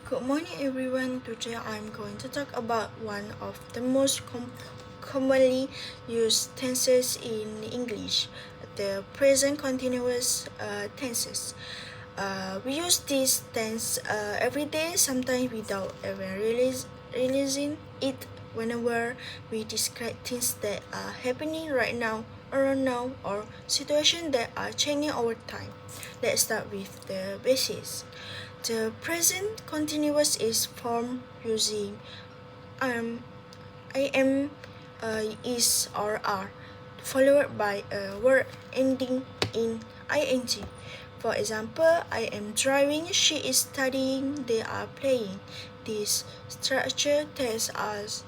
Good morning, everyone. Today I'm going to talk about one of the most commonly used tenses in English, the present continuous tenses. We use this tense every day, sometimes without even realizing it, whenever we describe things that are happening right now, around now, or situations that are changing over time. Let's start with the basics. The present continuous is formed using am, I am, is, or are, followed by a word ending in ing. For example, I am driving, she is studying, they are playing. This structure tells us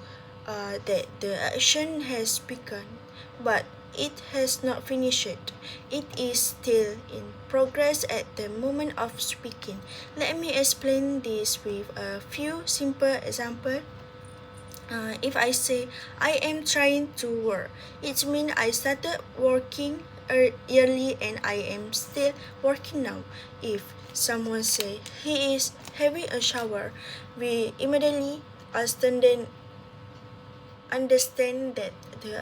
that the action has begun, but it has not finished. It is still in progress at the moment of speaking. Let me explain this with a few simple examples. If I say I am trying to work, it means I started working early and I am still working now. If someone say he is having a shower, we immediately understand that the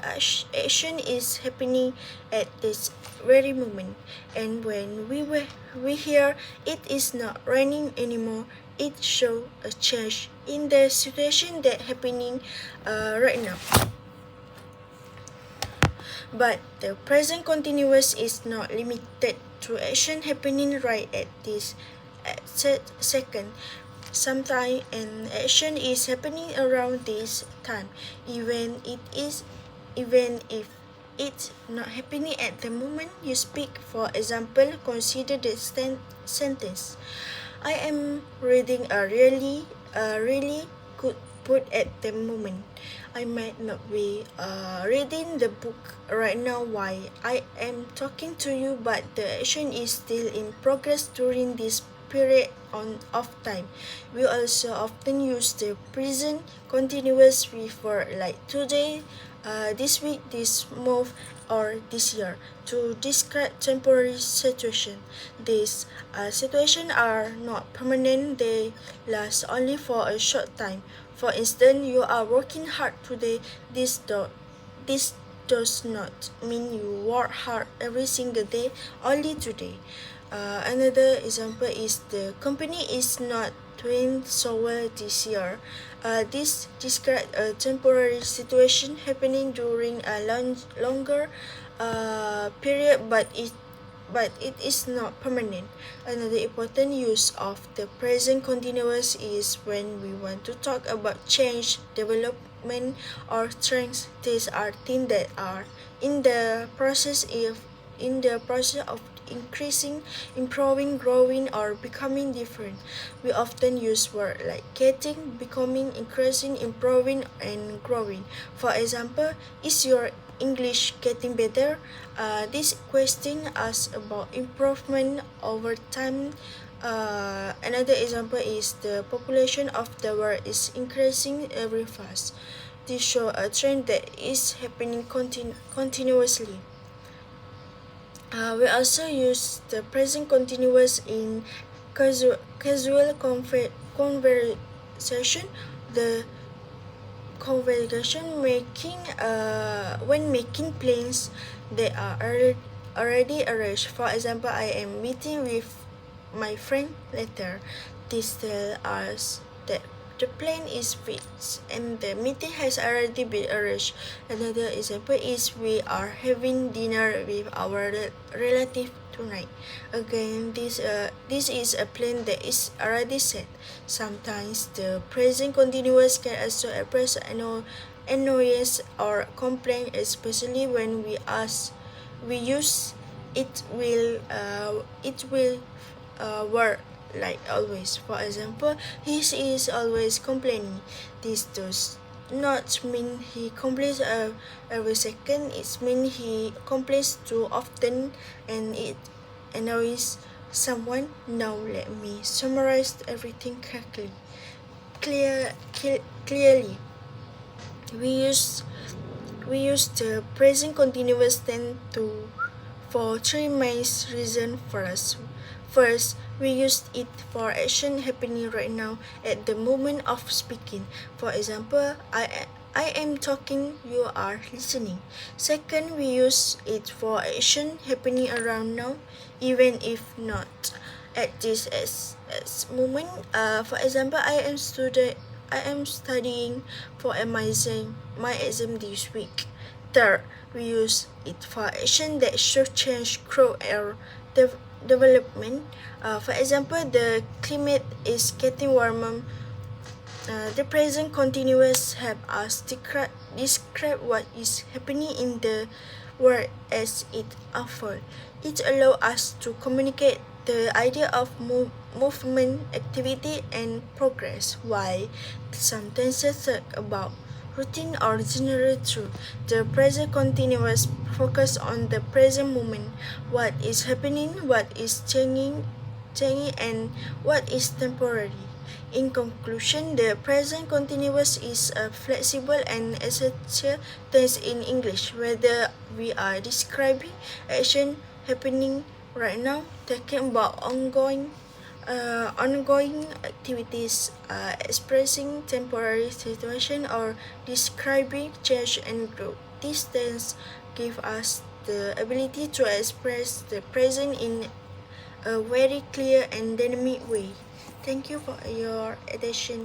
action is happening at this very moment. And when we hear it is not raining anymore, it shows a change in the situation that happening right now. But the present continuous is not limited to action happening right at this second. Sometimes an action is happening around this time, even if it's not happening at the moment you speak. For example, consider the sentence: I am reading a really good book at the moment. I might not be reading the book right now while I am talking to you, but the action is still in progress during this period of time. We also often use the present continuous with words like today, this week, this month, or this year to describe temporary situation. These situations are not permanent, they last only for a short time. For instance, you are working hard today. This does not mean you work hard every single day, only today. Another example is the company is not doing so well this year. This describes a temporary situation happening during a longer period, but it is not permanent. Another important use of the present continuous is when we want to talk about change, development, or strength. These are things that are in the process of increasing, improving, growing, or becoming different. We often use words like getting, becoming, increasing, improving, and growing. For example, is your English getting better? This question asks about improvement over time. Another example is the population of the world is increasing very fast. This shows a trend that is happening continuously. We also use the present continuous in casual conversation. The conversation making when making plans that are already arranged. For example, I am meeting with my friend later. This tells us that the plan is fixed and the meeting has already been arranged. Another example is we are having dinner with our relative tonight. Again, this is a plan that is already set. Sometimes the present continuous can also express annoyance or complaint, especially when we use it will work like always. For example, he is always complaining. This does not mean he complains every second. It means he complains too often and it annoys someone. Now let me summarize everything clearly. We use we use the present continuous tense for three main reasons. First, we use it for action happening right now at the moment of speaking. For example, I am talking, you are listening. Second, we use it for action happening around now, even if not at this as moment. For example, I am studying for my exam this week. Third, we use it for action that should change growth or development. For example, the climate is getting warmer. The present continuous help us describe what is happening in the world as it unfolds. It allows us to communicate the idea of movement, activity, and progress, while sentences talk about routine or general truth. The present continuous focus on the present moment, what is happening, what is changing, and what is temporary. In conclusion, the present continuous is a flexible and essential tense in English, whether we are describing action happening right now, talking about ongoing activities, expressing temporary situation, or describing change and growth. These tense give us the ability to express the present in a very clear and dynamic way. Thank you for your attention.